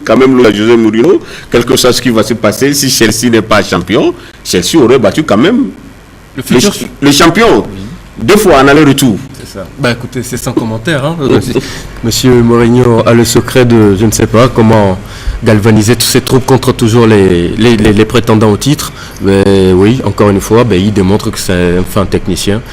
quand même le José Mourinho, quel que soit ce qui va se passer, si Chelsea n'est pas champion, Chelsea aurait battu quand même le champion. 2 fois en aller-retour. C'est ça. Bah écoutez, c'est sans commentaire. Hein. Monsieur Mourinho a le secret de, je ne sais pas, comment galvaniser toutes ces troupes contre toujours les prétendants au titre. Mais oui, encore une fois, il démontre que c'est un fin technicien.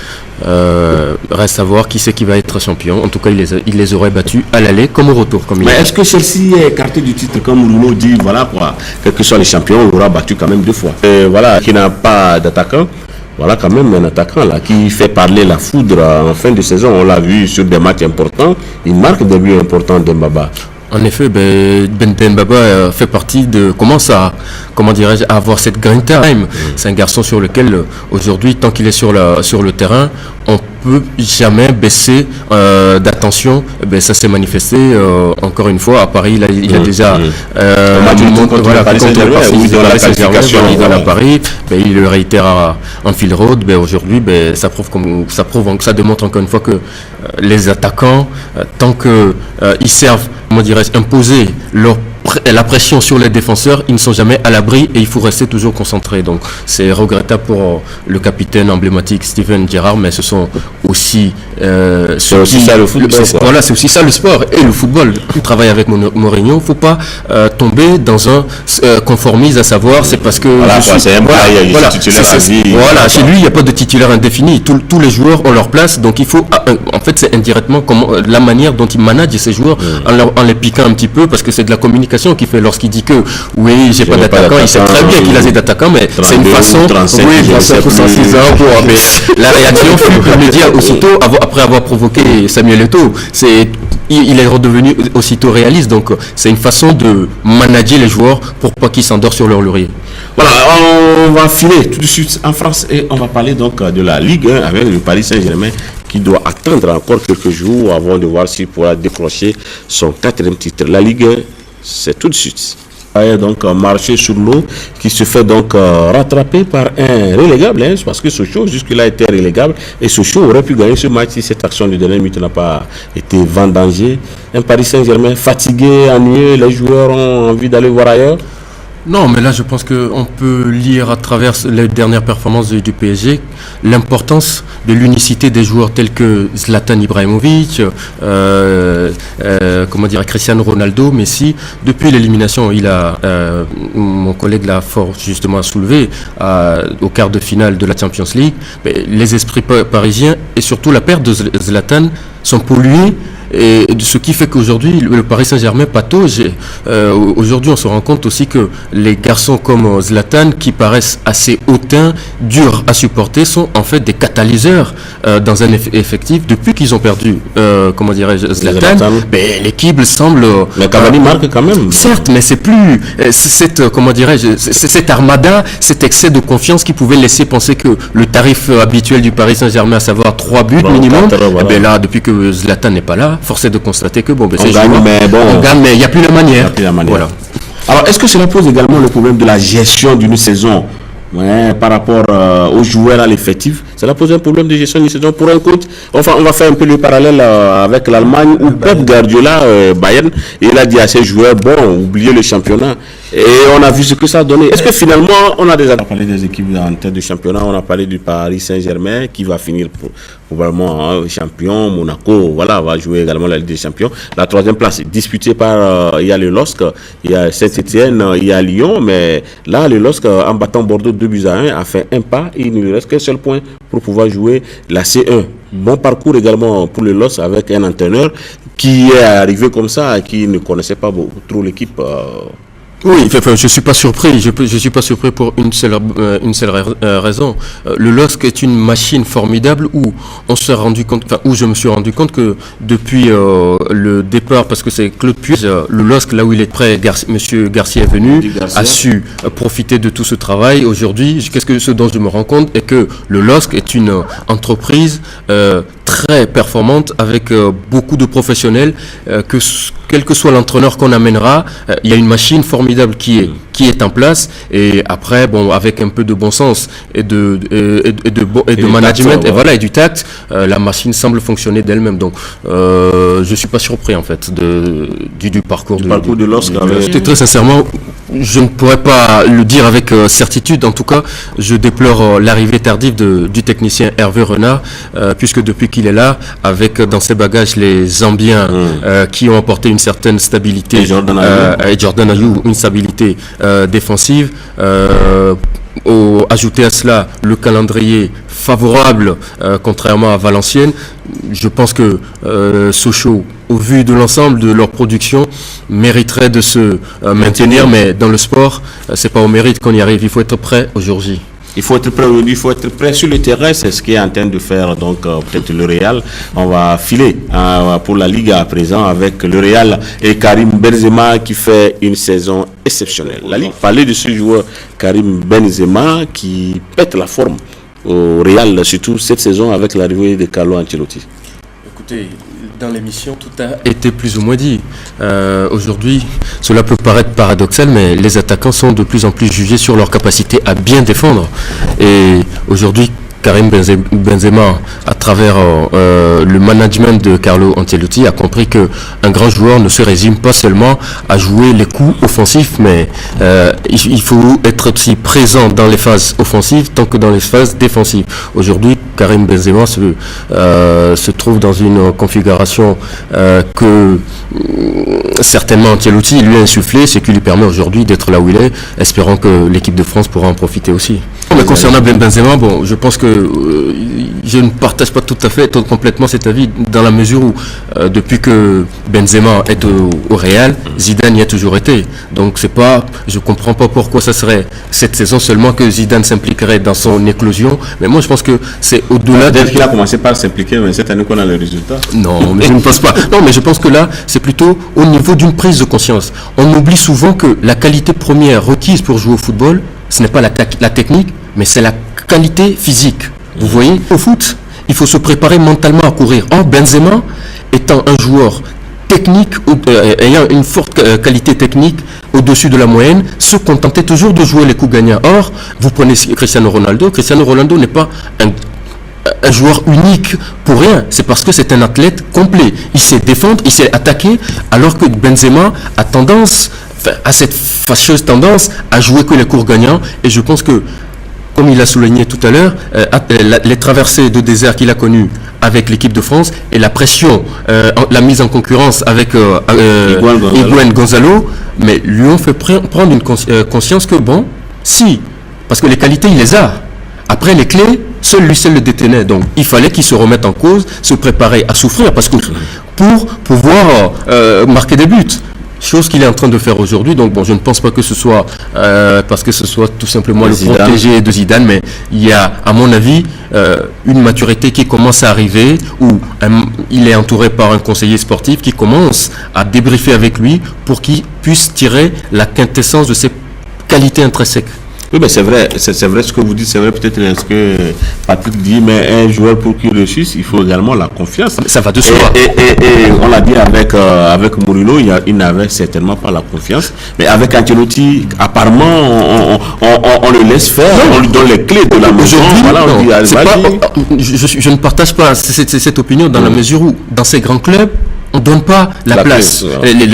Reste à voir qui c'est qui va être champion. En tout cas, il les aurait battus à l'aller comme au retour. Mais est-ce que Chelsea est écarté du titre comme Mourinho dit, voilà quoi, quels que soient les champions, on l'aura battu quand même 2 fois. Voilà, qui n'a pas d'attaquant. Voilà quand même un attaquant là qui fait parler la foudre en fin de saison. On l'a vu sur des matchs importants. Il marque des buts importants de Mbaba. En effet, Ben Mbaba fait partie commence à avoir cette grind time. C'est un garçon sur lequel aujourd'hui, tant qu'il est sur le terrain, on peut jamais baisser d'attention. Ça s'est manifesté encore une fois à Paris. Il a déjà Paris. Il le réitère à Anfield Road. Aujourd'hui, ça démontre encore une fois que les attaquants, tant que ils servent, imposer la pression sur les défenseurs, ils ne sont jamais à l'abri et il faut rester toujours concentré. Donc c'est regrettable pour le capitaine emblématique Steven Gerrard, mais ce sont aussi c'est aussi ça le football. Voilà, c'est aussi ça le sport et le football. On travaille avec Mourinho, il ne faut pas tomber dans un conformisme, à savoir c'est parce que chez lui il n'y a pas de titulaire indéfini. Tous les joueurs ont leur place, donc il faut en fait c'est indirectement la manière dont il manage ses joueurs en les piquant un petit peu, parce que c'est de la communication qui fait lorsqu'il dit que oui, j'ai pas d'attaquant, il sait très bien qu'il a des attaquants, mais c'est une façon, 35, oui, 35 ou 106 ans pour la réaction fut immédiate aussitôt après avoir provoqué Samuel Eto'o. Il est redevenu aussitôt réaliste, donc c'est une façon de manager les joueurs pour pas qu'ils s'endorment sur leur laurier. Voilà, on va filer tout de suite en France et on va parler donc de la Ligue 1 avec le Paris Saint-Germain qui doit attendre encore quelques jours avant de voir s'il pourra décrocher son 4e titre. La Ligue 1, c'est tout de suite. Donc marché sur l'eau qui se fait donc rattraper par un relégable, parce que Sochaux jusque-là était relégable et Sochaux aurait pu gagner ce match si cette action de dernière minute n'a pas été vendangée. Un Paris Saint-Germain fatigué, ennuyé, les joueurs ont envie d'aller voir ailleurs. Non, mais là, je pense qu'on peut lire à travers les dernières performances du PSG l'importance de l'unicité des joueurs tels que Zlatan Ibrahimovic, Cristiano Ronaldo, Messi. Depuis l'élimination, mon collègue l'a fort justement soulevé, au quart de finale de la Champions League, les esprits parisiens et surtout la perte de Zlatan sont pollués. Et ce qui fait qu'aujourd'hui, le Paris Saint-Germain patauge. Aujourd'hui, on se rend compte aussi que les garçons comme Zlatan, qui paraissent assez hautains, durs à supporter, sont en fait des catalyseurs dans un effectif. Depuis qu'ils ont perdu, Zlatan, l'équipe semble... Mais Cavani marque quand même. Certes, mais c'est plus cette armada, cet excès de confiance qui pouvait laisser penser que le tarif habituel du Paris Saint-Germain, à savoir 3 buts minimum, là, depuis que Zlatan n'est pas là, force est de constater que on gagne, mais il n'y a plus la manière. Voilà. Alors, est-ce que cela pose également le problème de la gestion d'une saison par rapport aux joueurs à l'effectif? Cela pose un problème de gestion d'une saison pour un coach. Enfin, on va faire un peu le parallèle avec l'Allemagne où Pep Guardiola, Bayern, il a dit à ses joueurs, oubliez le championnat. Et on a vu ce que ça a donné. Est-ce que finalement, on a parlé des équipes en tête de championnat, on a parlé du Paris Saint-Germain qui va finir probablement champion, Monaco, va jouer également la Ligue des Champions. La 3e place disputée par, il y a le LOSC, il y a Saint-Etienne, il y a Lyon, mais là, le LOSC, en battant Bordeaux 2-1, a fait un pas, il ne lui reste qu'un seul point pour pouvoir jouer la C1. Bon parcours également pour le LOSC avec un entraîneur qui est arrivé comme ça, qui ne connaissait pas trop l'équipe. Oui, je suis pas surpris. Je suis pas surpris pour une seule raison. Le LOSC est une machine formidable où je me suis rendu compte que depuis le départ, parce que c'est Claude Puel, le LOSC là où il est prêt, Monsieur Garcia est venu, a su profiter de tout ce travail. Aujourd'hui, ce dont je me rends compte est que le LOSC est une entreprise très performante avec beaucoup de professionnels, quel que soit l'entraîneur qu'on amènera, il y a une machine formidable qui est en place, et après bon, avec un peu de bon sens et de management tact, et voilà, et du tact, la machine semble fonctionner d'elle-même. Donc je suis pas surpris en fait du parcours de l'Oscar. Très sincèrement, je ne pourrais pas le dire avec certitude. En tout cas, je déplore l'arrivée tardive du technicien Hervé Renard, puisque depuis qu'il est là, avec dans ses bagages les Zambiens qui ont apporté une certaine stabilité, et Jordan Ayew une stabilité défensive, ajouter à cela le calendrier favorable, contrairement à Valenciennes, je pense que Sochaux, au vu de l'ensemble de leur production, mériterait de se maintenir, mais dans le sport, c'est pas au mérite qu'on y arrive, il faut être prêt au jour J. Il faut être prêt aujourd'hui, il faut être prêt sur le terrain, c'est ce qu'est en train de faire donc peut-être le Real. On va filer pour la Liga à présent avec le Real et Karim Benzema qui fait une saison exceptionnelle. La Ligue parlait de ce joueur Karim Benzema qui pète la forme au Real, surtout cette saison avec l'arrivée de Carlo Ancelotti. Écoutez, dans l'émission, tout a été plus ou moins dit. Aujourd'hui, cela peut paraître paradoxal, mais les attaquants sont de plus en plus jugés sur leur capacité à bien défendre. Et aujourd'hui, Karim Benzema, à travers le management de Carlo Ancelotti, a compris qu'un grand joueur ne se résume pas seulement à jouer les coups offensifs, mais il faut être aussi présent dans les phases offensives tant que dans les phases défensives. Aujourd'hui, Karim Benzema se trouve dans une configuration que certainement Ancelotti lui a insufflé, ce qui lui permet aujourd'hui d'être là où il est, espérant que l'équipe de France pourra en profiter aussi. Mais concernant Benzema, bon, je pense que je ne partage pas tout à fait, complètement cet avis, dans la mesure où depuis que Benzema est au Real, Zidane y a toujours été. Donc je comprends pas pourquoi ça serait cette saison seulement que Zidane s'impliquerait dans son éclosion. Mais moi je pense que c'est au-delà. Peut-être qu'il a commencé par s'impliquer, mais cette année qu'on a le résultat. Non, mais je ne pense pas. Non, mais je pense que là, c'est plutôt au niveau d'une prise de conscience. On oublie souvent que la qualité première requise pour jouer au football, ce n'est pas la technique, mais c'est la qualité physique. Vous voyez, au foot, il faut se préparer mentalement à courir. Or, Benzema, étant un joueur technique, ayant une forte qualité technique au-dessus de la moyenne, se contentait toujours de jouer les coups gagnants. Or, vous prenez Cristiano Ronaldo n'est pas un joueur unique pour rien, c'est parce que c'est un athlète complet. Il sait défendre, il sait attaquer, alors que Benzema a cette fâcheuse tendance à jouer que les coups gagnants. Et je pense que, comme il a souligné tout à l'heure, les traversées de désert qu'il a connues avec l'équipe de France et la pression, la mise en concurrence avec Higuaín Gonzalo, mais lui ont fait prendre une conscience que bon, si, parce que les qualités il les a. Après les clés, seul le détenait. Donc il fallait qu'il se remette en cause, se préparer à souffrir, parce que pour pouvoir marquer des buts. Chose qu'il est en train de faire aujourd'hui. Donc bon, je ne pense pas que ce soit parce que ce soit tout simplement le protégé de Zidane, mais il y a, à mon avis, une maturité qui commence à arriver, où il est entouré par un conseiller sportif qui commence à débriefer avec lui pour qu'il puisse tirer la quintessence de ses qualités intrinsèques. Oui, mais c'est vrai ce que vous dites, c'est vrai peut-être ce que Patrick dit, mais un joueur pour qu'il réussisse, il faut également la confiance. Ça va de soi. Et on l'a dit avec Mourinho, il n'avait certainement pas la confiance, mais avec Ancelotti, apparemment, on le laisse faire, on lui donne les clés de la maison. Voilà, je ne partage pas cette opinion dans la mesure où, dans ces grands clubs, on ne donne pas la place.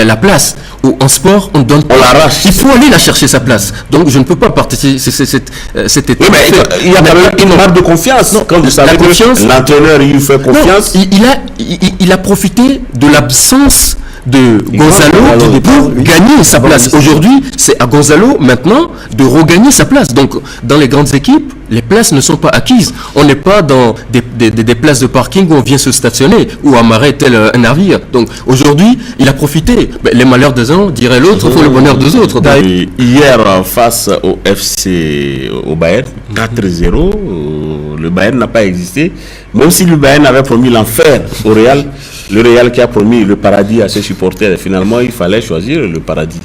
La place. Ou en sport, on l'arrache. Il faut aller la chercher sa place. Donc je ne peux pas partager cette étape. Oui, mais il y a quand même une marque de confiance. Non, quand vous savez que l'entraîneur il fait confiance. Non, il a profité de l'absence de Gonzalo pour gagner sa place. Aujourd'hui, c'est à Gonzalo maintenant de regagner sa place. Donc dans les grandes équipes, les places ne sont pas acquises. On n'est pas dans des places de parking où on vient se stationner ou amarrer tel un navire. Donc aujourd'hui, il a profité. Mais les malheurs des uns, dirait l'autre, font le bonheur des autres. Hier, face au Bayern, 4-0, le Bayern n'a pas existé. Même si le Bayern avait promis l'enfer au Real, le Real qui a promis le paradis à ses supporters, finalement, il fallait choisir le paradis.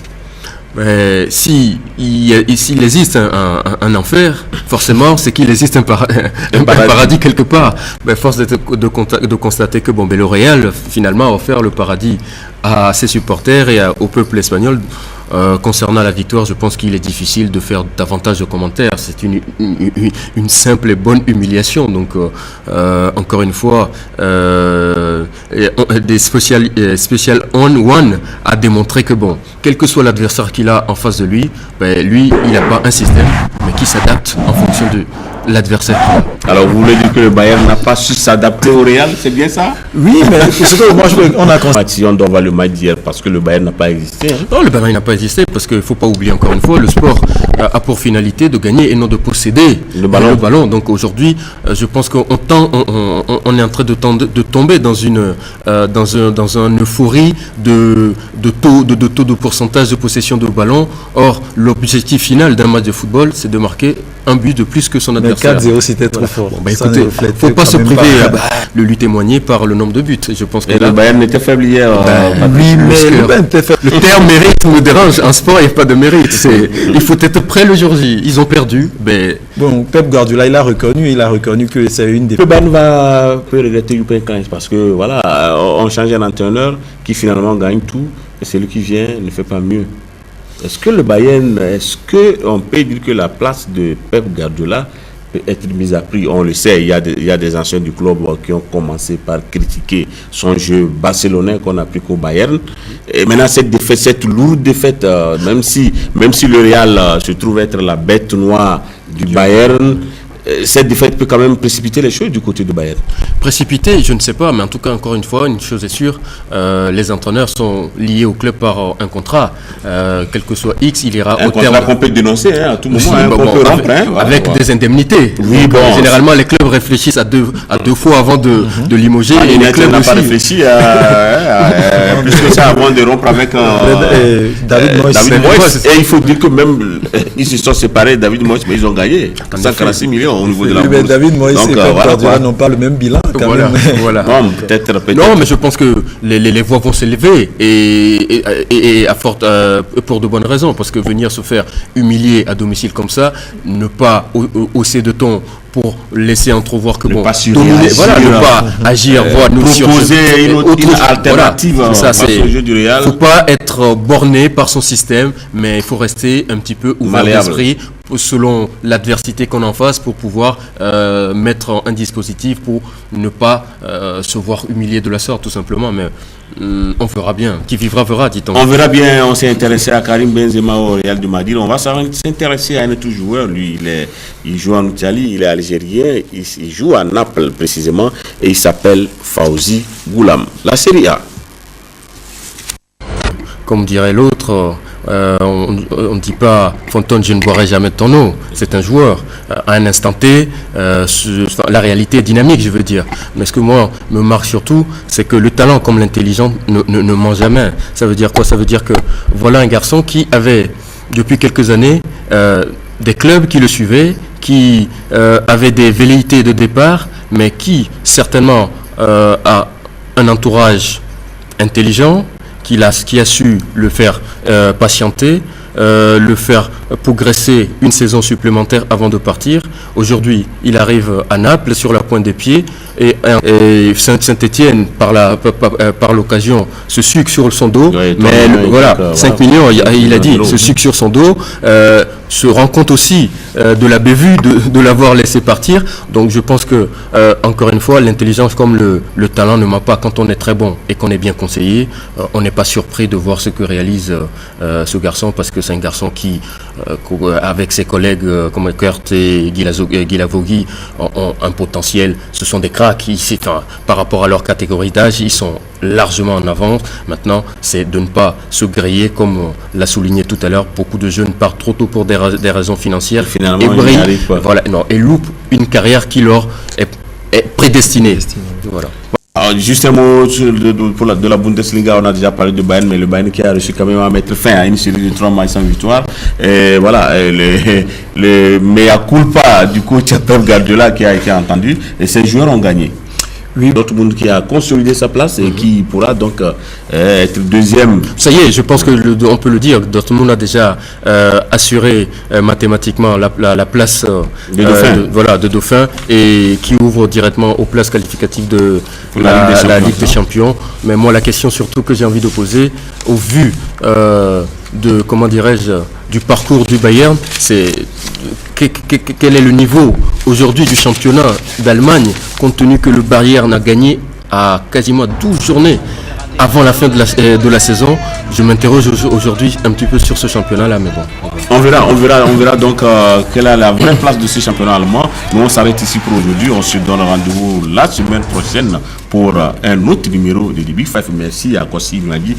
s'il existe un enfer, forcément, c'est qu'il existe un paradis quelque part. Force de constater que le Real, finalement, a offert le paradis à ses supporters et au peuple espagnol. Concernant la victoire, je pense qu'il est difficile de faire davantage de commentaires. C'est une simple et bonne humiliation. Donc, encore une fois, des Special One a démontré que quel que soit l'adversaire qu'il a en face de lui, lui, il n'a pas un système, mais qui s'adapte en fonction de l'adversaire qu'il a. Alors, vous voulez dire que le Bayern n'a pas su s'adapter au Real, c'est bien ça? Oui, mais c'est que moi, on a constaté. On doit voir le match d'hier parce que le Bayern n'a pas existé. Non, le Bayern n'a pas existé parce qu'il ne faut pas oublier encore une fois, le sport a pour finalité de gagner et non de posséder le ballon. Donc aujourd'hui, je pense qu'on est en train de tomber dans une euphorie de taux de pourcentage de possession de ballon. Or, l'objectif final d'un match de football, c'est de marquer un but de plus que son adversaire. 4-0, c'était trop fort. Écoutez, il ne faut pas se priver. Le lui témoigner par le nombre de buts. Je pense que le Bayern était faible hier. Oui, mais le terme mérite me dérange. En sport, il n'y a pas de mérite. Il faut être prêt le jour J. Ils ont perdu. Pep Guardiola, il a reconnu que c'est une des... Le Bayern peut regretter Juppé parce que voilà, on change un entraîneur qui finalement gagne tout et celui qui vient ne fait pas mieux. Est-ce qu'on peut dire que la place de Pep Guardiola peut être mise à prix? On le sait, il y a des anciens du club qui ont commencé par critiquer son jeu barcelonais qu'on a pris qu'au Bayern. Et maintenant, cette lourde défaite, même si le Real se trouve être la bête noire du Bayern, cette défaite peut quand même précipiter les choses du côté du Bayern. Précipiter, je ne sais pas, mais en tout cas, encore une fois, une chose est sûre, les entraîneurs sont liés au club par un contrat. Quel que soit X, il ira au terme. Un contrat qu'on peut dénoncer à tout moment. Avec des indemnités. Oui, généralement, les clubs réfléchissent à deux fois avant de limoger. Et les clubs n'ont pas réfléchi plus que ça avant de rompre avec David Moyes. Et il faut dire que même ils se sont séparés, David Moyes, mais ils ont gagné 146 millions au niveau de la bourse. David Moyes et Pep Guardiola n'ont pas le même bilan quand même. Non, peut-être. Non, mais je pense que les voix vont s'élever et pour de bonnes raisons, parce que venir se faire humilier à domicile comme ça, ne pas hausser de ton pour laisser entrevoir que ne pas agir, nous proposer une alternative au jeu du Real. Il ne faut pas être borné par son système, mais il faut rester un petit peu ouvert d'esprit selon l'adversité qu'on en face pour pouvoir mettre un dispositif pour ne pas se voir humilié de la sorte tout simplement. Mais on verra bien. Qui vivra verra, dit-on. On verra bien. On s'est intéressé à Karim Benzema au Real de Madrid. On va s'intéresser à un autre joueur. Lui, il joue en Italie, il est algérien. Il joue à Naples précisément et il s'appelle Fawzi Goulam. La Serie A. Comme dirait l'autre, on ne dit pas Fontaine, je ne boirai jamais de ton eau. C'est un joueur. À un instant T, la réalité est dynamique, je veux dire. Mais ce que moi me marque surtout, c'est que le talent comme l'intelligence ne ment jamais. Ça veut dire quoi? Ça veut dire que voilà un garçon qui avait, depuis quelques années, des clubs qui le suivaient, qui avaient des velléités de départ, mais qui certainement a un entourage intelligent, qui a su le faire patienter, le faire progresser une saison supplémentaire avant de partir. Aujourd'hui, il arrive à Naples sur la pointe des pieds et Saint-Étienne, par l'occasion, se sucre sur son dos. Oui, mais 5 millions, il a dit, se sucre sur son dos, se rend compte aussi de la bévue de l'avoir laissé partir. Donc je pense que, encore une fois, l'intelligence comme le talent ne ment pas. Quand on est très bon et qu'on est bien conseillé, on n'est pas surpris de voir ce que réalise ce garçon, parce que c'est un garçon qui, avec ses collègues comme Kurt et Guilavogui, ont un potentiel. Ce sont des cracks. Par rapport à leur catégorie d'âge, ils sont largement en avance. Maintenant, c'est de ne pas se griller, comme l'a souligné tout à l'heure. Beaucoup de jeunes partent trop tôt pour des raisons financières et loupent une carrière qui leur est prédestinée. Voilà. Alors, juste un mot de la Bundesliga, on a déjà parlé de Bayern, mais le Bayern qui a réussi quand même à mettre fin à une série de 3 matchs sans victoire. Et voilà, le mea culpa du coach Pep Guardiola qui a été entendu, et ces joueurs ont gagné. Oui. Dortmund qui a consolidé sa place et qui pourra donc être deuxième. Ça y est, je pense que on peut le dire, Dortmund a déjà assuré mathématiquement la place de dauphin et qui ouvre directement aux places qualificatives de la Ligue des Champions. Mais moi, la question surtout que j'ai envie de poser, au vu de, comment dirais-je, du parcours du Bayern, c'est quel est le niveau aujourd'hui du championnat d'Allemagne, compte tenu que le Bayern a gagné à quasiment 12 journées avant la fin de la saison. Je m'interroge aujourd'hui un petit peu sur ce championnat-là, mais bon. On verra donc quelle est la vraie place de ce championnat allemand. Nous, on s'arrête ici pour aujourd'hui. On se donne rendez-vous la semaine prochaine pour un autre numéro de The Big Five. Merci à Kossi Magui.